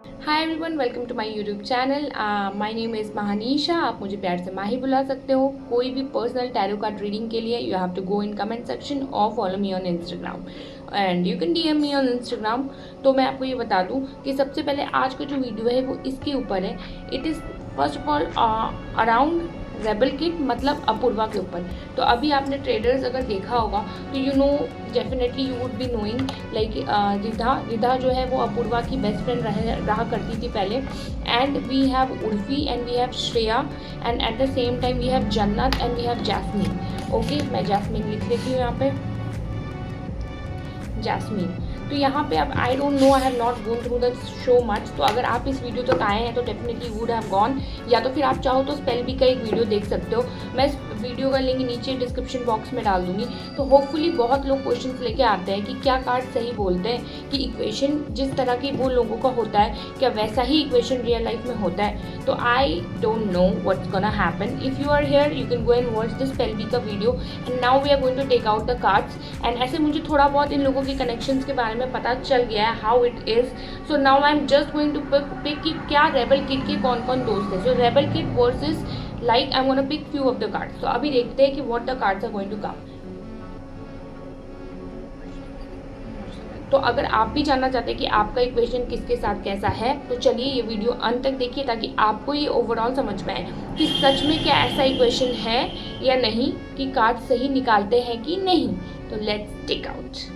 Hi everyone, welcome to my YouTube channel. My name is Mahanisha. आप मुझे प्यार से माही बुला सकते हो। कोई भी पर्सनल टैरो कार्ड रीडिंग के लिए you have to go in comment section और follow me on Instagram and you can DM me on Instagram. तो मैं आपको ये बता दूं कि सबसे पहले आज का जो वीडियो है वो इसके ऊपर है। It is first of all around rebel kid, मतलब अपूर्वा के ऊपर। तो अभी आपने ट्रेडर्स अगर देखा होगा तो you know definitely you would be knowing like Ridha जो है वो अपूर्वा की बेस्ट फ्रेंड रहा करती थी पहले। And we have Urfi and we have Shreya and at the same time we have Jannat and we have Jasmine. Okay, मैं जैस्मीन लिख देती हूँ यहाँ पे, जैस्मीन। तो यहाँ पे अब I don't know, I have not gone through the show much. तो अगर आप इस वीडियो तक आए हैं तो डेफिनेटली वुड हैव गॉन, या तो फिर आप चाहो तो स्पेल बी का एक वीडियो देख सकते हो। मैं इस वीडियो का लिंक नीचे डिस्क्रिप्शन बॉक्स में डाल दूंगी। तो होपफुली बहुत लोग क्वेश्चंस लेके आते हैं कि क्या कार्ड सही बोलते हैं, कि इक्वेशन जिस तरह की वो लोगों का होता है क्या वैसा ही इक्वेशन रियल लाइफ में होता है। तो I don't know what's gonna happen. If you are here you can go and watch this spell bee का video and now we are going to take out the cards. And ऐसे मुझे थोड़ा बहुत इन लोगों के कनेक्शंस के बारे में पता चल गया है, how it is. So now I am just going to pick कि क्या रेबल किड के कौन कौन दोस्त है। So rebel kid versus like I am gonna pick few of the cards. तो अभी देखते हैं कि what the cards are going to come. तो अगर आप भी जानना चाहते हैं कि आपका इक्वेशन किसके साथ कैसा है तो चलिए ये वीडियो अंत तक देखिए, ताकि आपको ये ओवरऑल समझ में आए कि सच में क्या ऐसा इक्वेशन है या नहीं, कि कार्ड सही निकालते हैं कि नहीं। तो let's take out.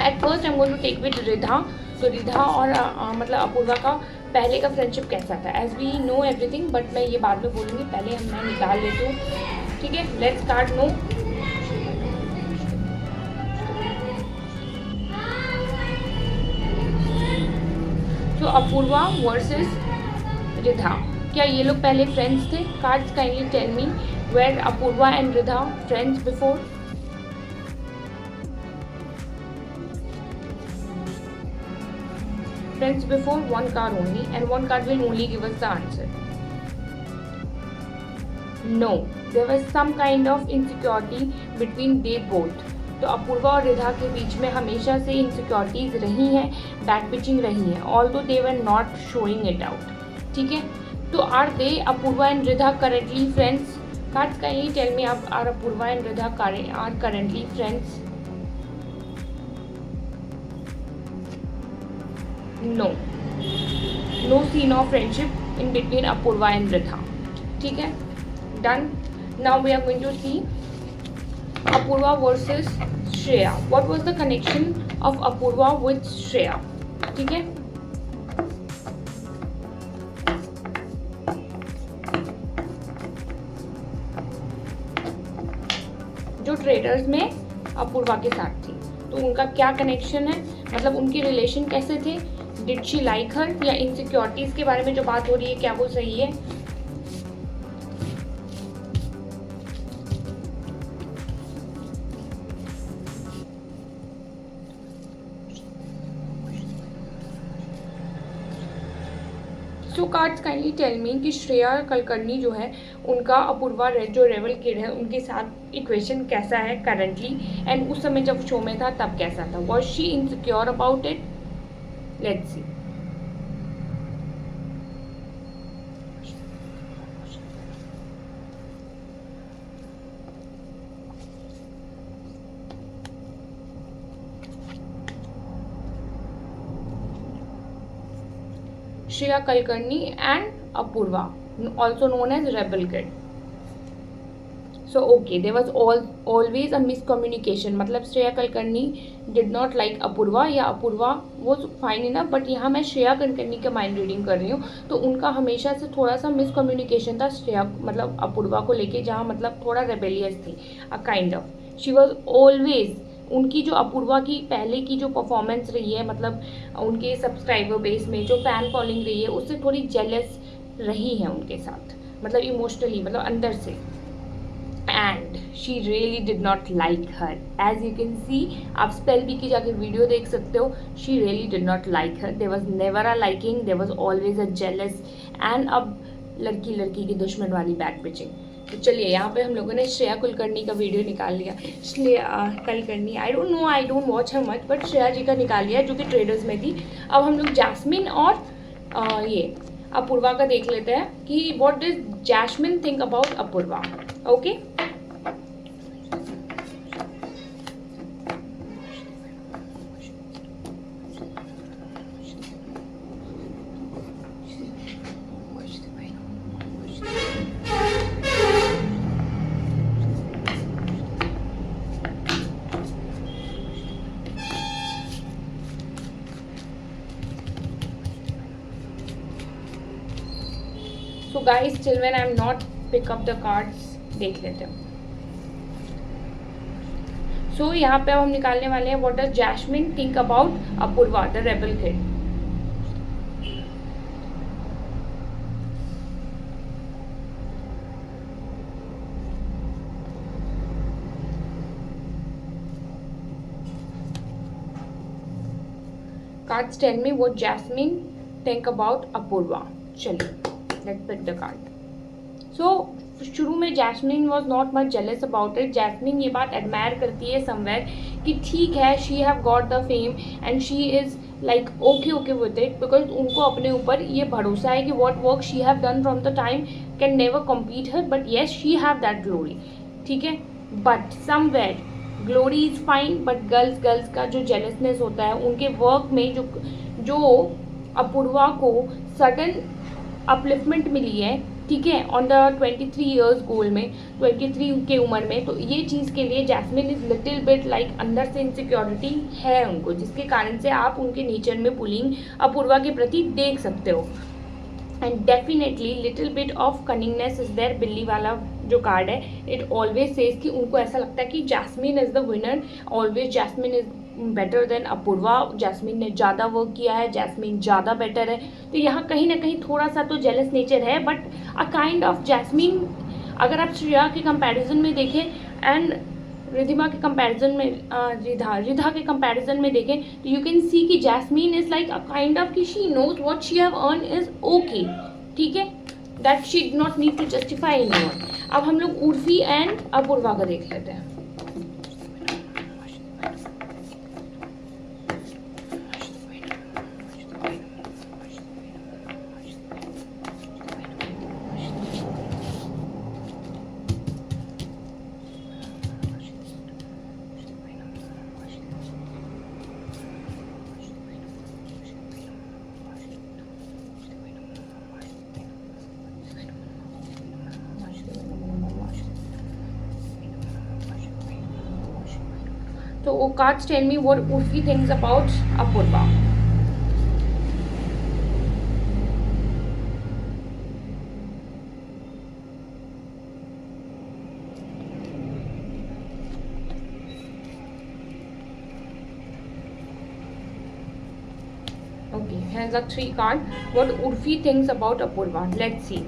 At first I am going to take with Ridha. तो रिधा और मतलब अपूर्वा का पहले का फ्रेंडशिप कैसा था। As we know everything, but मैं ये बाद में बोलूँगी, पहले मैं निकाल लेती हूँ। ठीक है, लेट्स कार्ड नो। तो अपूर्वा वर्सेस रिधा, क्या ये लोग पहले फ्रेंड्स थे। Cards kindly tell me where Apurva and Ridha friends before. Friends before, one card only, and one card will only give us the answer. No, there was some kind of insecurity between they both. तो अपूर्वा और रिधा के बीच में हमेशा से insecurities रही हैं, back pitching रही हैं, although they were not showing it out. ठीक है, तो are they Apurva and Ridha currently friends. Cards kindly tell me आप are Apurva and Ridha are currently friends. No, no scene of friendship in between Apurva and Ridha. ठीक है, done. Now we are going to see Apurva versus Shreya. What was the connection of Apurva with Shreya. ठीक है, जो traders में अपूर्वा के साथ थी तो उनका क्या कनेक्शन है, मतलब उनके रिलेशन कैसे थे। डिड शी लाइक हर, या इनसिक्योरिटीज के बारे में जो बात हो रही है क्या वो सही है। सो कार्ड्स काइंडली टेल मी कि श्रेया कलकर्णी जो है उनका अपूर्वा जो रेबल किड है उनके साथ इक्वेशन कैसा है करंटली, एंड उस समय जब शो में था तब कैसा था। Was she insecure about it. Let's see. Shreya Kulkarni and Apurva, also known as Rebel Kid. So okay, there was always a miscommunication. मतलब Shreya Kulkarni did not like Apoorva, या Apoorva was fine enough, but यहाँ मैं श्रेया कलकर्णी का माइंड रीडिंग कर रही हूँ। तो उनका हमेशा से थोड़ा सा मिसकम्युनिकेशन था श्रेया मतलब अपूर्वा को लेके, जहाँ मतलब थोड़ा रेबेलियस थी, अ kind of she was always. उनकी जो अपूर्वा की पहले की जो परफॉर्मेंस रही है, मतलब उनके सब्सक्राइबर बेस में जो फैन फॉलोइंग रही है उससे थोड़ी जेलस रही है उनके साथ, मतलब इमोशनली, मतलब अंदर से। And she really did not like her, as you can see. आप स्पेल बी की जाकर वीडियो देख सकते हो। She really did not like her, there was never a liking, there was always a jealous and अब लड़की लड़की की दुश्मन वाली बैक पिचिंग। तो चलिए यहाँ पे हम लोगों ने श्रेया कुलकर्णी का वीडियो निकाल लिया। Shreya Kulkarni I don't watch her much, but Shreya ji का निकाल लिया जो कि ट्रेडर्स में थी। अब हम लोग जैस्मिन और ये अपूर्वा का देख लेते हैं कि what does Jasmin think about Apurva. Okay so guys till when I am not pick up the cards देख लेते हैं। सो यहाँ पे हम निकालने वाले हैं what does Jasmin think about Apurva the rebel kid. Cards tell me what Jasmin think about Apurva. चलिए let's pick the card. So शुरू में Jasmin was not much jealous about it. Jasmin ये बात एडमायर करती है समवेयर कि ठीक है she have got the fame and she is like okay with it, because उनको अपने ऊपर ये भरोसा है कि what work she have done from the time can never compete her, but yes she have that glory. ठीक है, but somewhere glory is fine, but girls का जो जेलसनेस होता है उनके वर्क में जो अपूर्वा को सडन अपलिफ्टमेंट मिली है, ठीक है, ऑन द 23 ईयर्स गोल में, 23 के उम्र में, तो ये चीज़ के लिए Jasmin is little bit like अंदर से इनसिक्योरिटी है उनको, जिसके कारण से आप उनके नेचर में पुलिंग अपूर्वा के प्रति देख सकते हो। And definitely little bit of cunningness is there. बिल्ली वाला जो कार्ड है इट ऑलवेज सेज कि उनको ऐसा लगता है कि jasmine is the winner, always Jasmin is better than Apurva, Jasmin ने ज़्यादा वर्क किया है, जैस्मिन ज़्यादा बेटर है। तो यहाँ कहीं ना कहीं थोड़ा सा तो जेलस नेचर है, but a kind of Jasmin अगर आप श्रेया के कंपैरिजन में देखें एंड रिधिमा के कंपैरिजन में रिधा के कंपैरिजन में देखें तो यू कैन सी कि jasmine is like a kind of कि she knows what she have earn is okay, ठीक है, that she did not need to justify anyone. अब हम लोग उर्फी एंड अपूर्वा का देख लेते हैं। So cards tell me what Urfi thinks about Apurva. Okay, here's a 3 card. What Urfi thinks about Apurva. Let's see.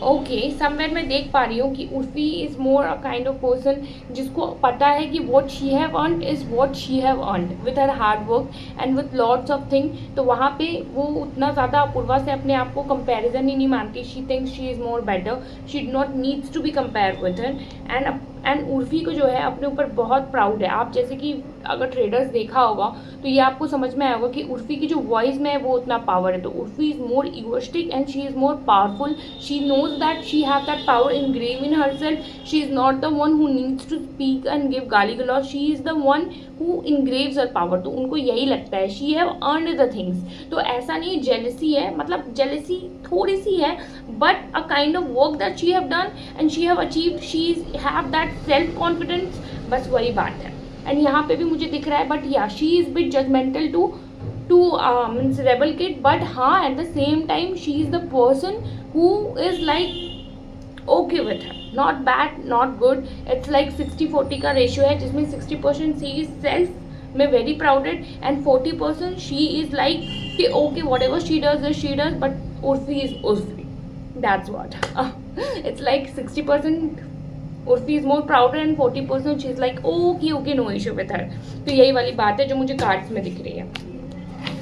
Okay, somewhere मैं देख पा रही हूँ कि Urfi is more a kind of person जिसको पता है कि what she have earned is what she have earned with her hard work and with lots of thing. तो वहाँ पे वो उतना ज़्यादा अपूर्वा से अपने आप को कंपैरिजन ही नहीं मानती। She thinks she is more better, she do not needs to be compare with her. And Urfi को जो है अपने ऊपर बहुत प्राउड है। आप जैसे कि अगर ट्रेडर्स देखा होगा तो ये आपको समझ में आएगा कि उर्फी की जो वॉइस में है वो उतना पावर है। तो Urfi is more egoistic and she is more powerful. She knows that she have that power engrave in herself. She is not the one who needs to speak and give गाली गलौज, she is the one who engraves her power. तो उनको यही लगता है she have earned the things. तो ऐसा नहीं जेलसी है, मतलब जेलसी थोड़ी सी है, but a kind of work that she have done and she have achieved, she have that self confidence, बस वही बात है। एंड यहाँ पे भी मुझे दिख रहा है, but yeah she is bit judgemental to means rebel kid, but हाँ at the same time she is the person who is like okay with her, not bad not good. It's like 60-40 का ratio है, जिसमें 60% she is self में very prouded and 40% she is like कि okay whatever she does, but Urfi is Urfi, that's what. It's like 60% Urfi is more prouder and 40% she is like okay no issue with her। तो यही वाली बात है जो मुझे cards में दिख रही है।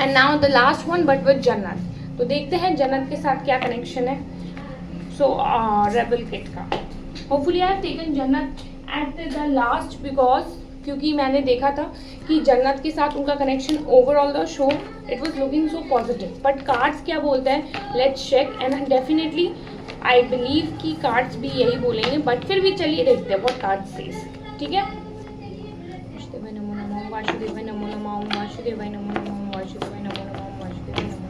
And now the last one but with जन्नत। तो देखते हैं जन्नत के साथ क्या कनेक्शन है. सो रेबल किड का hopefully I have taken Jannat at the last because क्योंकि मैंने देखा था कि जन्नत के साथ उनका connection overall the show it was looking so positive. But cards क्या बोलते हैं, let's check. And definitely I believe कि कार्ड्स भी यही बोलेंगे, बट फिर भी चलिए देखते हैं व्हाट कार्ड्स सेज. ठीक है. वासुदेवाय नमो नमः, वासुदेवाय नमो नमः, वासुदेवाय नमो नमः, वासुदेवाय नमो नमः, वासुदेवाय नमो नमः.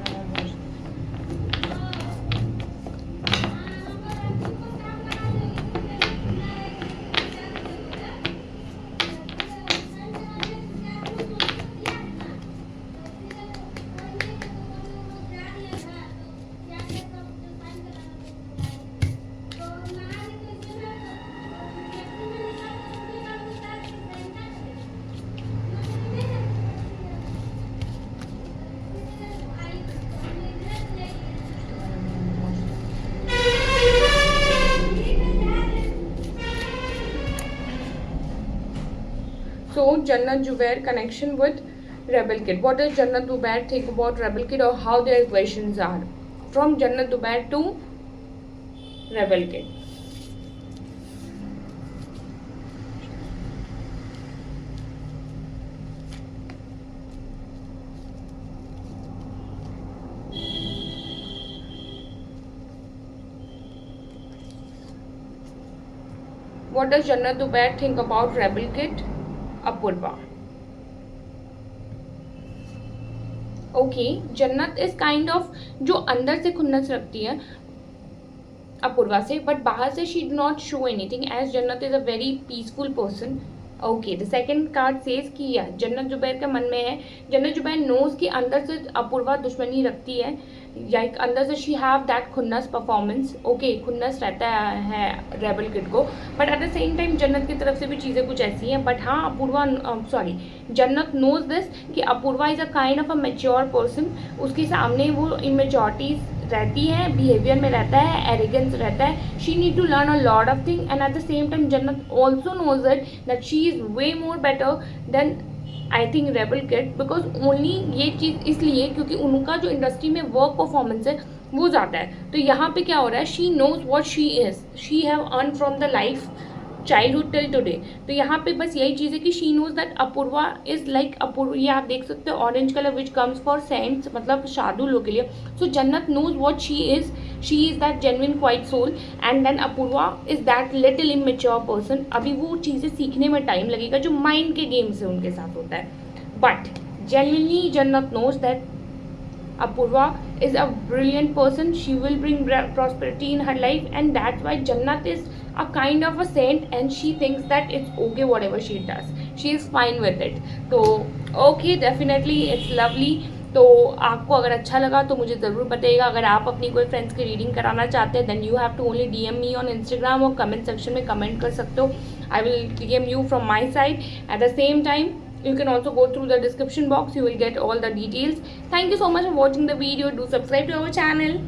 So Jannat Jubair connection with Rebel Kid. What does Jannat Jubair think about Rebel Kid or how their questions are? From Jannat Jubair to Rebel Kid. What does Jannat Jubair think about Rebel Kid? Apurva. Okay, Jannat is kind of जो अंदर से खुन्नस रखती है अपूर्वा से, but बाहर से she do not show anything as Jannat is a very peaceful person. Okay, the second card says कि yeah जन्नत जुबैर के मन में है, जन्नत जुबैर नोज कि अंदर से अपूर्वा दुश्मनी रखती है, या अंदर से शी हैव दैट खुन्नस परफॉर्मेंस. ओके, खुन्नस रहता है रेबल किड को, but at the same time Jannat की तरफ से भी चीज़ें कुछ ऐसी हैं. बट हाँ, अपूर्वा जन्नत नोज दिस कि Apurva is a kind of a mature person. उसके सामने वो इमेच्योरिटीज रहती है, बिहेवियर में रहता है, एरिगेंस रहता है. She need to learn a lot of thing and at the same time Jannat also knows it that she is way more better than I think rebel kid, because only ये चीज़ इसलिए क्योंकि उनका जो इंडस्ट्री में work performance है वो ज़्यादा है. तो यहाँ पे क्या हो रहा है, she knows what she is, she have earn from the life childhood till today. तो यहाँ पे बस यही चीज़ है कि she knows that Apurva is like Apurva. ये आप देख सकते हो orange colour which comes for saints, मतलब शार्दुल के लिए. So Jannat knows what she is that genuine quite soul and then Apurva is that little immature person. अभी वो चीज़ें सीखने में टाइम लगेगा जो माइंड के गेम से उनके साथ होता है. But genuinely Jannat knows that Apurva is a brilliant person. She will bring prosperity in her life, and that's why Jannat is a kind of a saint, and she thinks that it's okay whatever she does. She is fine with it. तो okay, definitely it's lovely. तो आपको अगर अच्छा लगा तो मुझे ज़रूर बताइएगा. अगर आप अपनी कोई फ्रेंड्स की रीडिंग कराना चाहते हैं then you have to only DM me on Instagram और कमेंट सेक्शन में कमेंट कर सकते हो. I will DM you from my side. At the same time, you can also go through the description box. You will get all the details. Thank you so much for watching the video. Do subscribe to our channel.